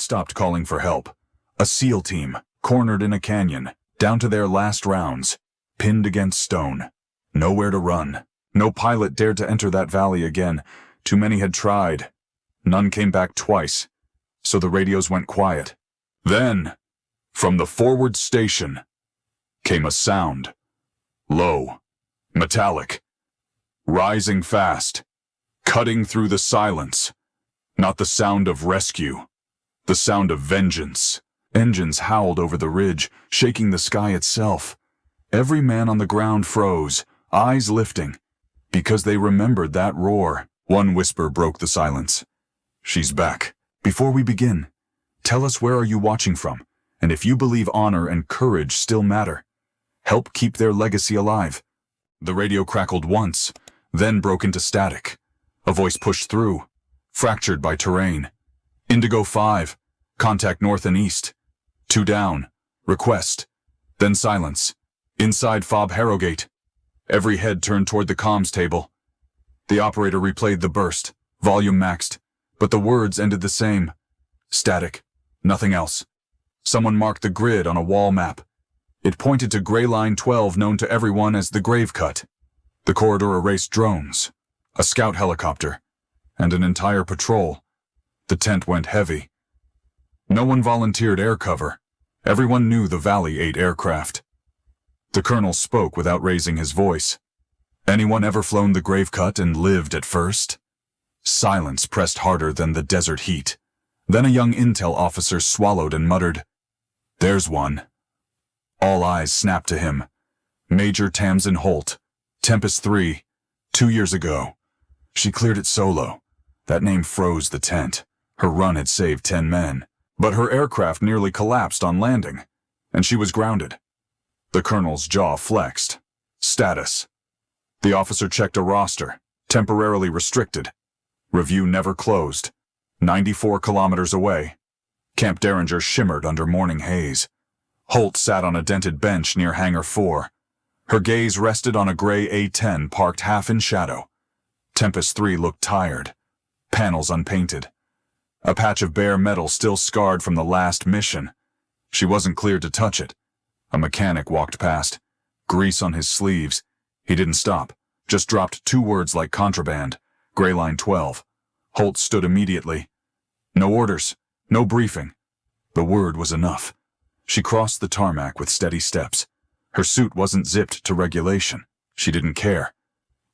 stopped calling for help. A SEAL team, cornered in a canyon, down to their last rounds, pinned against stone. Nowhere to run. No pilot dared to enter that valley again. Too many had tried. None came back twice, so the radios went quiet. Then, from the forward station, came a sound. Low, metallic, rising fast, cutting through the silence. Not the sound of rescue, the sound of vengeance. Engines howled over the ridge, shaking the sky itself. Every man on the ground froze, eyes lifting, because they remembered that roar. One whisper broke the silence. "She's back. Before we begin, tell us where are you watching from, and if you believe honor and courage still matter, help keep their legacy alive." The radio crackled once, then broke into static. A voice pushed through, fractured by terrain. "Indigo 5, contact north and east. 2 down, request." Then silence. Inside Fob Harrogate. Every head turned toward the comms table. The operator replayed the burst, volume maxed, but the words ended the same. Static. Nothing else. Someone marked the grid on a wall map. It pointed to Gray Line 12, known to everyone as the Grave Cut. The corridor erased drones, a scout helicopter, and an entire patrol. The tent went heavy. No one volunteered air cover. Everyone knew the valley ate aircraft. The colonel spoke without raising his voice. "Anyone ever flown the Grave Cut and lived at first?" Silence pressed harder than the desert heat. Then a young intel officer swallowed and muttered, "There's one." All eyes snapped to him. Major Tamsin Holt, Tempest 3, 2 years ago. She cleared it solo. That name froze the tent. Her run had saved 10 men. But her aircraft nearly collapsed on landing, and she was grounded. The colonel's jaw flexed. Status. The officer checked a roster, temporarily restricted. Review never closed. 94 kilometers away. Camp Derringer shimmered under morning haze. Holt sat on a dented bench near Hangar 4. Her gaze rested on a gray A-10 parked half in shadow. Tempest 3 looked tired. Panels unpainted. A patch of bare metal still scarred from the last mission. She wasn't cleared to touch it. A mechanic walked past. Grease on his sleeves. He didn't stop, just dropped 2 words like contraband. Gray Line 12. Holt stood immediately. No orders, no briefing. The word was enough. She crossed the tarmac with steady steps. Her suit wasn't zipped to regulation. She didn't care.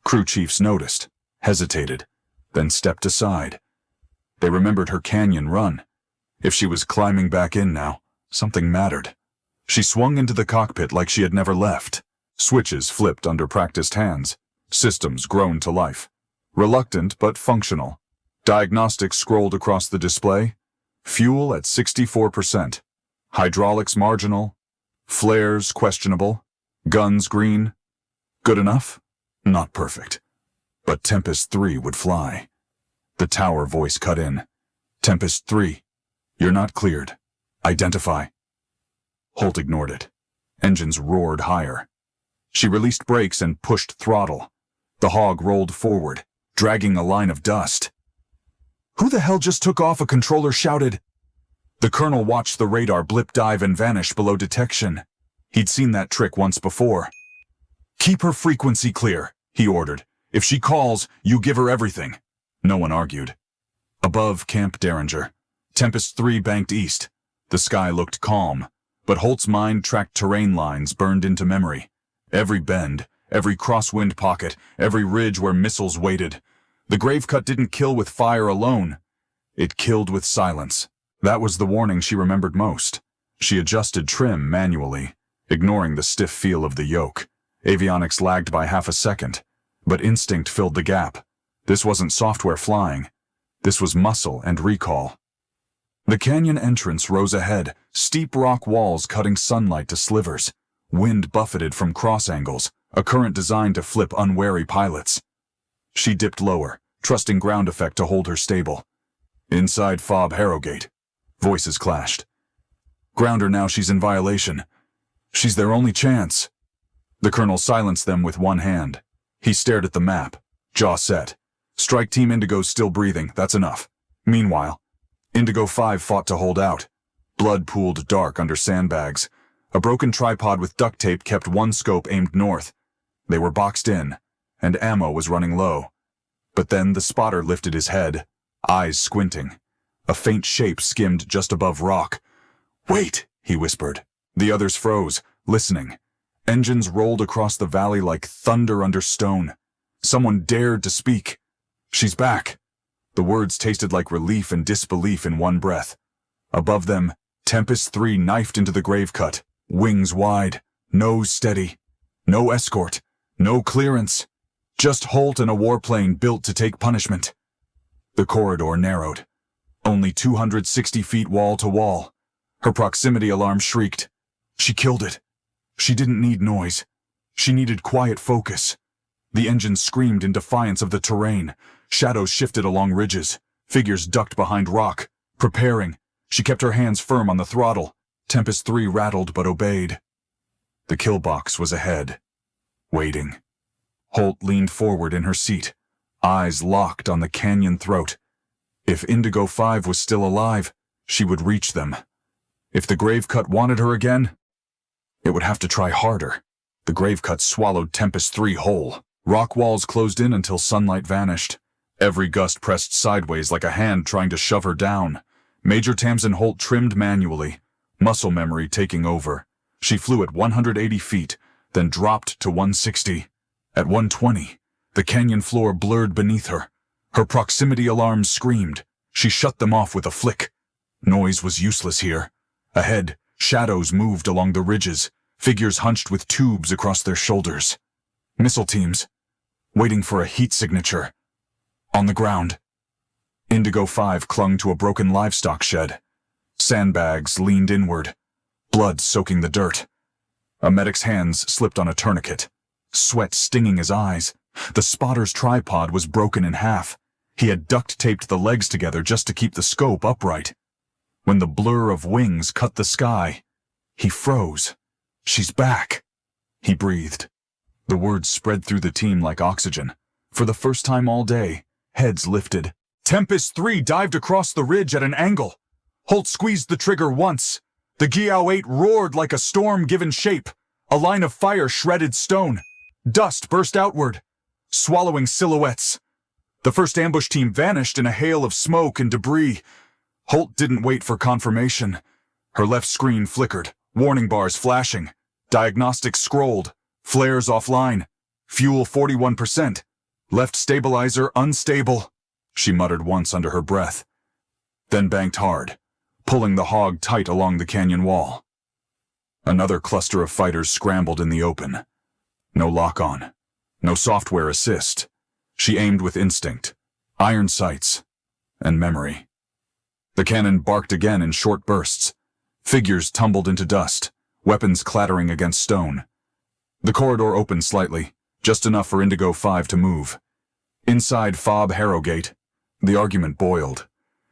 Crew chiefs noticed, hesitated, then stepped aside. They remembered her canyon run. If she was climbing back in now, something mattered. She swung into the cockpit like she had never left. Switches flipped under practiced hands. Systems groaned to life. Reluctant but functional. Diagnostics scrolled across the display. Fuel at 64%. Hydraulics marginal. Flares questionable. Guns green. Good enough? Not perfect. But Tempest 3 would fly. The tower voice cut in. "Tempest 3, you're not cleared. Identify." Holt ignored it. Engines roared higher. She released brakes and pushed throttle. The hog rolled forward, dragging a line of dust. "Who the hell just took off?" a controller shouted. The colonel watched the radar blip dive and vanish below detection. He'd seen that trick once before. "Keep her frequency clear," he ordered. "If she calls, you give her everything." No one argued. Above Camp Derringer, Tempest 3 banked east. The sky looked calm, but Holt's mind tracked terrain lines burned into memory. Every bend, every crosswind pocket, every ridge where missiles waited. The Grave Cut didn't kill with fire alone. It killed with silence. That was the warning she remembered most. She adjusted trim manually, ignoring the stiff feel of the yoke. Avionics lagged by half a second, but instinct filled the gap. This wasn't software flying. This was muscle and recall. The canyon entrance rose ahead, steep rock walls cutting sunlight to slivers. Wind buffeted from cross angles, a current designed to flip unwary pilots. She dipped lower, trusting ground effect to hold her stable. Inside Fob Harrogate. Voices clashed. "Ground her now, she's in violation. She's their only chance." The colonel silenced them with one hand. He stared at the map, jaw set. "Strike Team Indigo's still breathing, that's enough. Meanwhile, Indigo 5 fought to hold out. Blood pooled dark under sandbags. A broken tripod with duct tape kept one scope aimed north. They were boxed in, and ammo was running low. But then the spotter lifted his head, eyes squinting. A faint shape skimmed just above rock. "Wait," he whispered. The others froze, listening. Engines rolled across the valley like thunder under stone. Someone dared to speak. "She's back." The words tasted like relief and disbelief in one breath. Above them, Tempest 3 knifed into the grave cut, wings wide, nose steady. No escort, no clearance. Just Holt and a warplane built to take punishment. The corridor narrowed. Only 260 feet wall to wall. Her proximity alarm shrieked. She killed it. She didn't need noise. She needed quiet focus. The engine screamed in defiance of the terrain. Shadows shifted along ridges. Figures ducked behind rock, preparing. She kept her hands firm on the throttle. Tempest 3 rattled but obeyed. The kill box was ahead, waiting. Holt leaned forward in her seat, eyes locked on the canyon throat. If Indigo 5 was still alive, she would reach them. If the grave cut wanted her again, it would have to try harder. The grave cut swallowed Tempest 3 whole. Rock walls closed in until sunlight vanished. Every gust pressed sideways like a hand trying to shove her down. Major Tamsin Holt trimmed manually, muscle memory taking over. She flew at 180 feet, then dropped to 160. At 120, the canyon floor blurred beneath her. Her proximity alarms screamed. She shut them off with a flick. Noise was useless here. Ahead, shadows moved along the ridges, figures hunched with tubes across their shoulders. Missile teams, waiting for a heat signature. On the ground, Indigo 5 clung to a broken livestock shed. Sandbags leaned inward, blood soaking the dirt. A medic's hands slipped on a tourniquet, sweat stinging his eyes. The spotter's tripod was broken in half. He had duct-taped the legs together just to keep the scope upright. When the blur of wings cut the sky, he froze. "She's back," he breathed. The words spread through the team like oxygen. For the first time all day, heads lifted. Tempest 3 dived across the ridge at an angle. Holt squeezed the trigger once. The Giao 8 roared like a storm given shape. A line of fire shredded stone. Dust burst outward, swallowing silhouettes. The first ambush team vanished in a hail of smoke and debris. Holt didn't wait for confirmation. Her left screen flickered, warning bars flashing. Diagnostics scrolled, flares offline. Fuel 41%. Left stabilizer unstable. She muttered once under her breath, then banked hard, pulling the hog tight along the canyon wall. Another cluster of fighters scrambled in the open. No lock-on, no software assist. She aimed with instinct, iron sights, and memory. The cannon barked again in short bursts. Figures tumbled into dust, weapons clattering against stone. The corridor opened slightly, just enough for Indigo 5 to move. Inside Fob Harrogate, the argument boiled.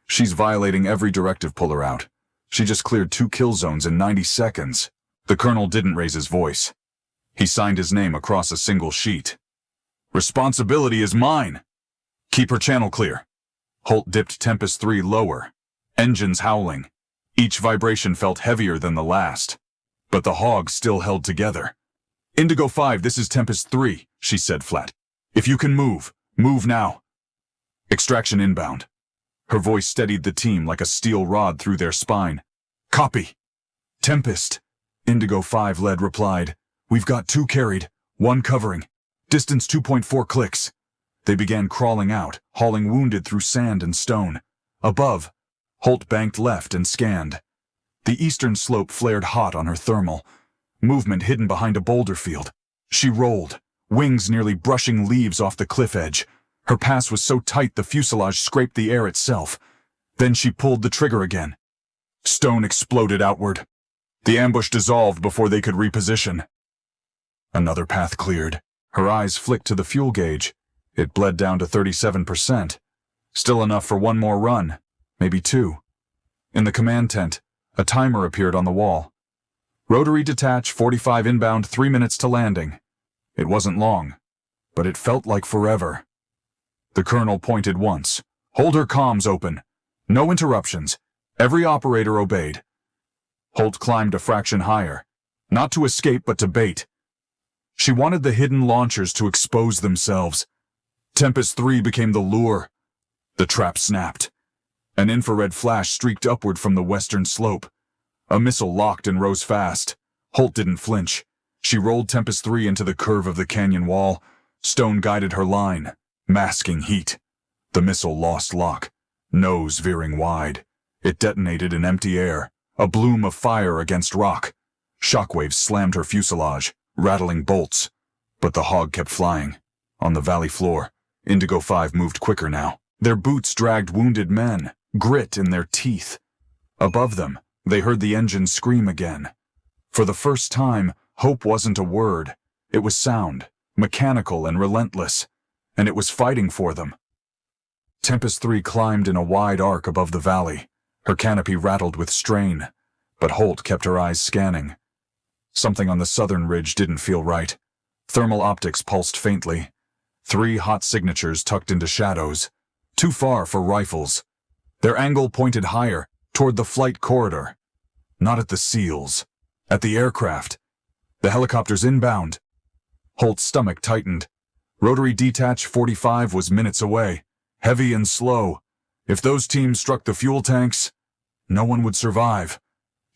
She's violating every directive, pull her out. She just cleared 2 kill zones in 90 seconds. The colonel didn't raise his voice. He signed his name across a single sheet. "Responsibility is mine. Keep her channel clear." Holt dipped Tempest 3 lower, engines howling. Each vibration felt heavier than the last. But the hog still held together. "Indigo 5, this is Tempest 3, she said flat. "If you can move, move now." Extraction inbound. Her voice steadied the team like a steel rod through their spine. "Copy." "Tempest," Indigo 5 lead replied. "We've got 2 carried, 1 covering. Distance 2.4 clicks." They began crawling out, hauling wounded through sand and stone. Above, Holt banked left and scanned. The eastern slope flared hot on her thermal. Movement hidden behind a boulder field. She rolled, wings nearly brushing leaves off the cliff edge. Her pass was so tight the fuselage scraped the air itself. Then she pulled the trigger again. Stone exploded outward. The ambush dissolved before they could reposition. Another path cleared. Her eyes flicked to the fuel gauge. It bled down to 37%. Still enough for 1 more run, maybe 2. In the command tent, a timer appeared on the wall. Rotary detach, 45 inbound, 3 minutes to landing. It wasn't long, but it felt like forever. The colonel pointed once. "Hold her comms open. No interruptions. Every operator obeyed. Holt climbed a fraction higher, not to escape but to bait. She wanted the hidden launchers to expose themselves. Tempest 3 became the lure. The trap snapped. An infrared flash streaked upward from the western slope. A missile locked and rose fast. Holt didn't flinch. She rolled Tempest 3 into the curve of the canyon wall. Stone guided her line, masking heat. The missile lost lock, nose veering wide. It detonated in empty air, a bloom of fire against rock. Shockwaves slammed her fuselage, rattling bolts. But the Hog kept flying. On the valley floor, Indigo 5 moved quicker now. Their boots dragged wounded men, grit in their teeth. Above them, they heard the engine scream again. For the first time, hope wasn't a word. It was sound, mechanical and relentless, and it was fighting for them. Tempest 3 climbed in a wide arc above the valley. Her canopy rattled with strain, but Holt kept her eyes scanning. Something on the southern ridge didn't feel right. Thermal optics pulsed faintly. 3 hot signatures tucked into shadows. Too far for rifles. Their angle pointed higher, toward the flight corridor. Not at the SEALs. At the aircraft. The helicopters inbound. Holt's stomach tightened. Rotary Detach 45 was minutes away, heavy and slow. If those teams struck the fuel tanks, no one would survive.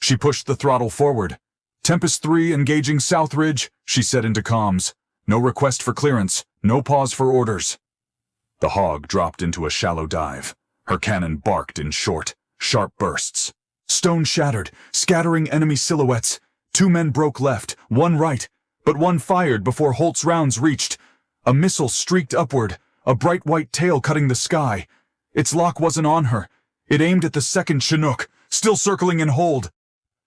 She pushed the throttle forward. Tempest 3 engaging South Ridge, she said into comms. No request for clearance, no pause for orders. The Hog dropped into a shallow dive. Her cannon barked in short, sharp bursts. Stone shattered, scattering enemy silhouettes. 2 men broke left, 1 right, but 1 fired before Holt's rounds reached. A missile streaked upward, a bright white tail cutting the sky. Its lock wasn't on her. It aimed at the second Chinook, still circling in hold.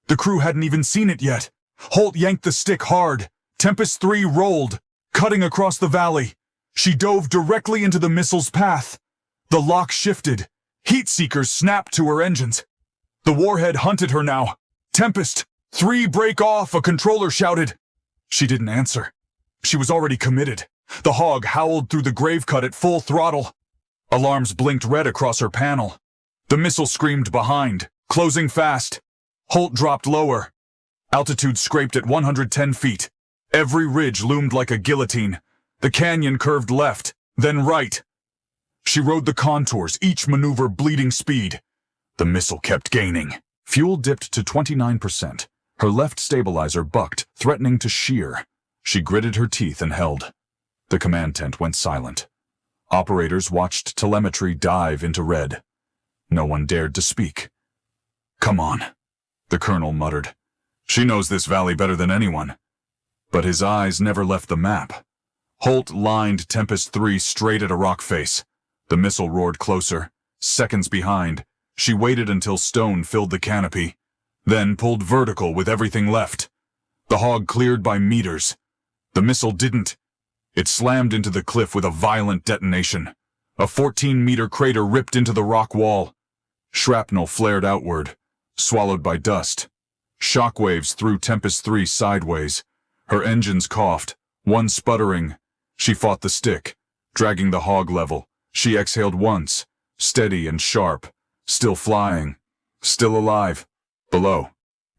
The crew hadn't even seen it yet. Holt yanked the stick hard. Tempest 3 rolled, cutting across the valley. She dove directly into the missile's path. The lock shifted. Heat seekers snapped to her engines. The warhead hunted her now. Tempest 3 break off, a controller shouted. She didn't answer. She was already committed. The Hog howled through the grave cut at full throttle. Alarms blinked red across her panel. The missile screamed behind, closing fast. Holt dropped lower. Altitude scraped at 110 feet. Every ridge loomed like a guillotine. The canyon curved left, then right. She rode the contours, each maneuver bleeding speed. The missile kept gaining. Fuel dipped to 29%. Her left stabilizer bucked, threatening to shear. She gritted her teeth and held. The command tent went silent. Operators watched telemetry dive into red. No one dared to speak. "Come on," the colonel muttered. "She knows this valley better than anyone." But his eyes never left the map. Holt lined Tempest 3 straight at a rock face. The missile roared closer. Seconds behind, she waited until stone filled the canopy, then pulled vertical with everything left. The Hog cleared by meters. The missile didn't. It slammed into the cliff with a violent detonation. A 14-meter crater ripped into the rock wall. Shrapnel flared outward, swallowed by dust. Shockwaves threw Tempest 3 sideways. Her engines coughed, one sputtering. She fought the stick, dragging the Hog level. She exhaled once, steady and sharp, still flying, still alive. Below,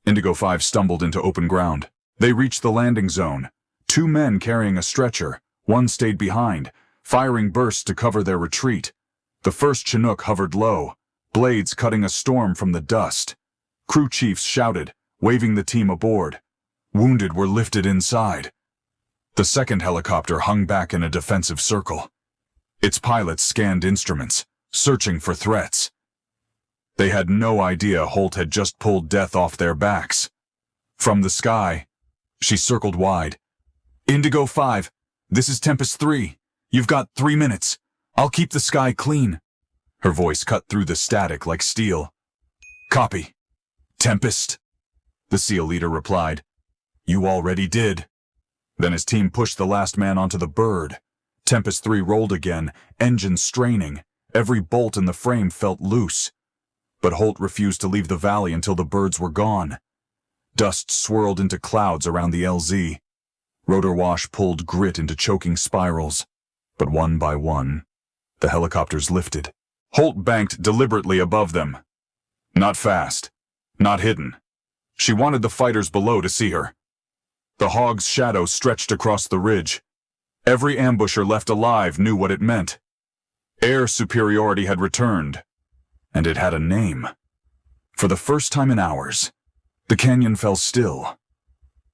Indigo 5 stumbled into open ground. They reached the landing zone. 2 men carrying a stretcher. 1 stayed behind, firing bursts to cover their retreat. The first Chinook hovered low, blades cutting a storm from the dust. Crew chiefs shouted, waving the team aboard. Wounded were lifted inside. The second helicopter hung back in a defensive circle. Its pilots scanned instruments, searching for threats. They had no idea Holt had just pulled death off their backs. From the sky, she circled wide. "Indigo 5, this is Tempest 3. You've got 3 minutes. I'll keep the sky clean." Her voice cut through the static like steel. "Copy. Tempest," the SEAL leader replied. "You already did." Then his team pushed the last man onto the bird. Tempest 3 rolled again, engine straining. Every bolt in the frame felt loose. But Holt refused to leave the valley until the birds were gone. Dust swirled into clouds around the LZ. Rotor wash pulled grit into choking spirals. But one by one, the helicopters lifted, Holt banked deliberately above them. Not fast. Not hidden. She wanted the fighters below to see her. The Hog's shadow stretched across the ridge. Every ambusher left alive knew what it meant. Air superiority had returned, and it had a name. For the first time in hours, the canyon fell still.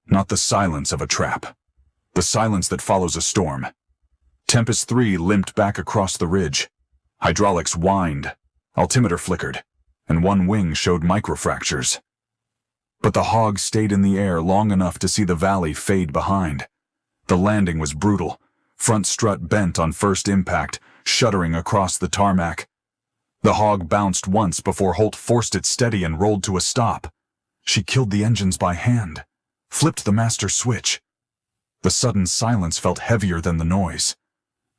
Not the silence of a trap, the silence that follows a storm. Tempest 3 limped back across the ridge. Hydraulics whined, altimeter flickered, and one wing showed microfractures. But the Hog stayed in the air long enough to see the valley fade behind. The landing was brutal, front strut bent on first impact, shuddering across the tarmac. The Hog bounced once before Holt forced it steady and rolled to a stop. She killed the engines by hand, flipped the master switch. The sudden silence felt heavier than the noise.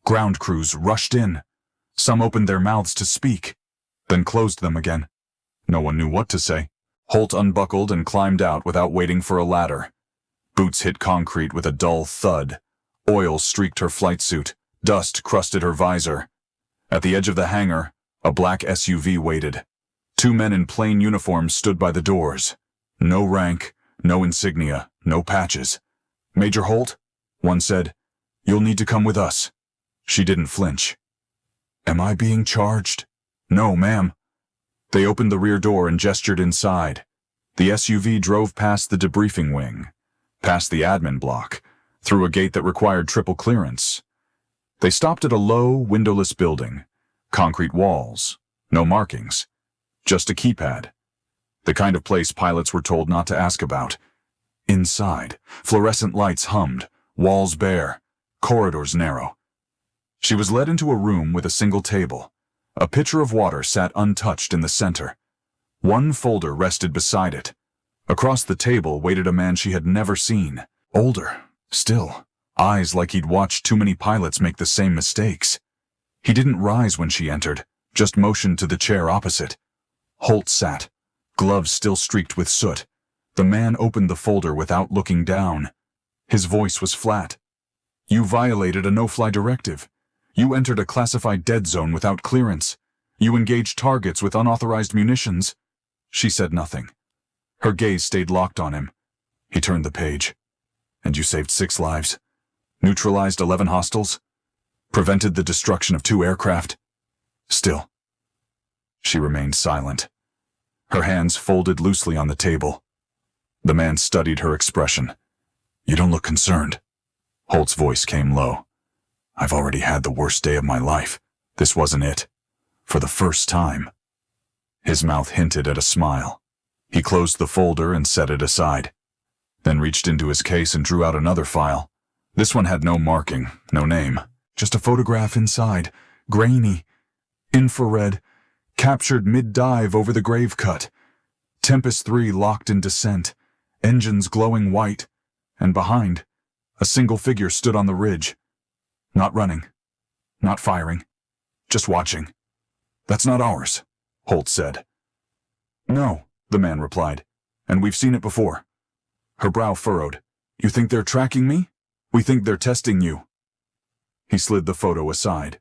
Ground crews rushed in. Some opened their mouths to speak, then closed them again. No one knew what to say. Holt unbuckled and climbed out without waiting for a ladder. Boots hit concrete with a dull thud. Oil streaked her flight suit. Dust crusted her visor. At the edge of the hangar, a black SUV waited. Two men in plain uniforms stood by the doors. No rank, no insignia, no patches. "Major Holt?" One said. "You'll need to come with us." She didn't flinch. "Am I being charged?" "No, ma'am." They opened the rear door and gestured inside. The SUV drove past the debriefing wing, past the admin block, through a gate that required triple clearance. They stopped at a low, windowless building. Concrete walls, no markings, just a keypad. The kind of place pilots were told not to ask about. Inside, fluorescent lights hummed, walls bare, corridors narrow. She was led into a room with a single table. A pitcher of water sat untouched in the center. One folder rested beside it. Across the table waited a man she had never seen. Older, still, eyes like he'd watched too many pilots make the same mistakes. He didn't rise when she entered, just motioned to the chair opposite. Holt sat, gloves still streaked with soot. The man opened the folder without looking down. His voice was flat. "You violated a no-fly directive. You entered a classified dead zone without clearance. You engaged targets with unauthorized munitions." She said nothing. Her gaze stayed locked on him. He turned the page. "And you saved 6 lives. Neutralized 11 hostiles. Prevented the destruction of 2 aircraft." Still. She remained silent. Her hands folded loosely on the table. The man studied her expression. "You don't look concerned." Holt's voice came low. "I've already had the worst day of my life. This wasn't it. For the first time." His mouth hinted at a smile. He closed the folder and set it aside, then reached into his case and drew out another file. This one had no marking, no name, just a photograph inside, grainy, infrared, captured mid-dive over the grave cut. Tempest 3 locked in descent, engines glowing white, and behind, a single figure stood on the ridge. Not running, not firing, just watching. "That's not ours," Holt said. "No," the man replied, "and we've seen it before." Her brow furrowed. "You think they're tracking me? We think they're testing you." He slid the photo aside.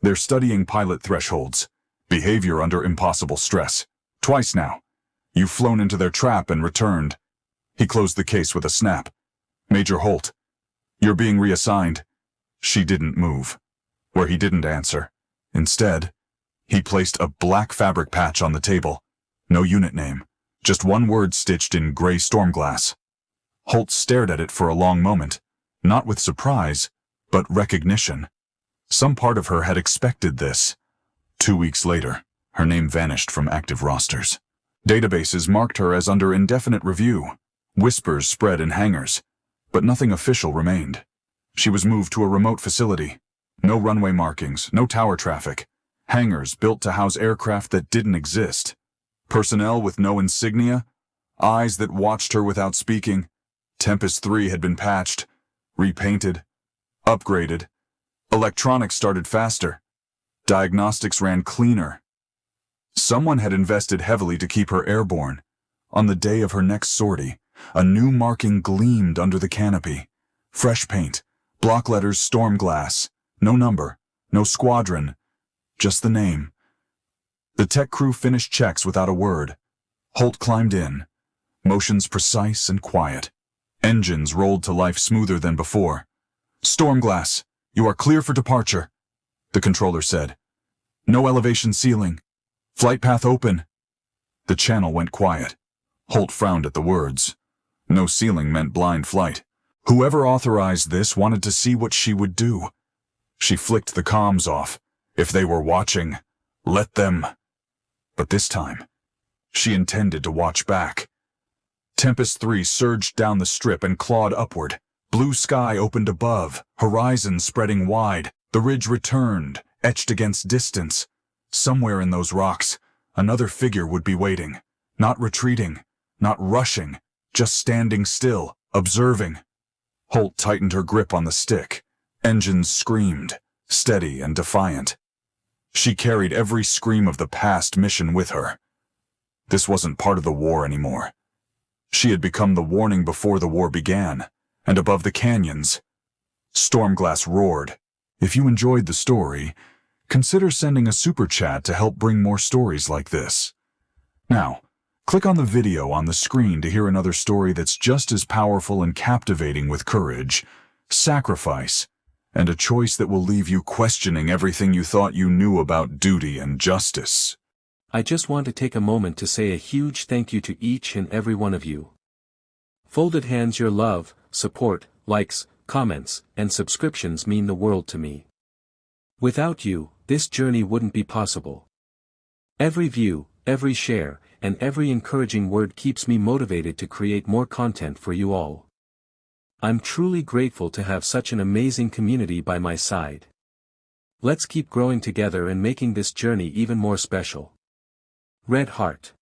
"They're studying pilot thresholds, behavior under impossible stress. Twice now. You've flown into their trap and returned." He closed the case with a snap. "Major Holt, you're being reassigned." She didn't move, where he didn't answer. Instead, he placed a black fabric patch on the table. No unit name, just one word stitched in gray storm glass. Holt stared at it for a long moment, not with surprise, but recognition. Some part of her had expected this. 2 weeks later, her name vanished from active rosters. Databases marked her as under indefinite review. Whispers spread in hangars, but nothing official remained. She was moved to a remote facility. No runway markings, no tower traffic. Hangars built to house aircraft that didn't exist. Personnel with no insignia. Eyes that watched her without speaking. Tempest 3 had been patched, repainted, upgraded. Electronics started faster. Diagnostics ran cleaner. Someone had invested heavily to keep her airborne. On the day of her next sortie, a new marking gleamed under the canopy. Fresh paint, block letters storm glass, no number, no squadron, just the name, The tech crew finished checks without a word. Holt climbed in, motions precise and quiet. Engines rolled to life smoother than before. "Stormglass, you are clear for departure," the controller said. "No elevation ceiling. Flight path open." The channel went quiet. Holt frowned at the words. No ceiling meant blind flight. Whoever authorized this wanted to see what she would do. She flicked the comms off. If they were watching, let them. But this time, she intended to watch back. Tempest 3 surged down the strip and clawed upward. Blue sky opened above, horizon spreading wide. The ridge returned, etched against distance. Somewhere in those rocks, another figure would be waiting. Not retreating, not rushing, just standing still, observing. Holt tightened her grip on the stick. Engines screamed, steady and defiant. She carried every scream of the past mission with her. This wasn't part of the war anymore. She had become the warning before the war began, and above the canyons. Stormglass roared. If you enjoyed the story, consider sending a super chat to help bring more stories like this. Now, click on the video on the screen to hear another story that's just as powerful and captivating with courage, sacrifice, and a choice that will leave you questioning everything you thought you knew about duty and justice. I just want to take a moment to say a huge thank you to each and every one of you. Folded hands, your love, support, likes, comments, and subscriptions mean the world to me. Without you, this journey wouldn't be possible. Every view, every share, and every encouraging word keeps me motivated to create more content for you all. I'm truly grateful to have such an amazing community by my side. Let's keep growing together and making this journey even more special. Red Heart.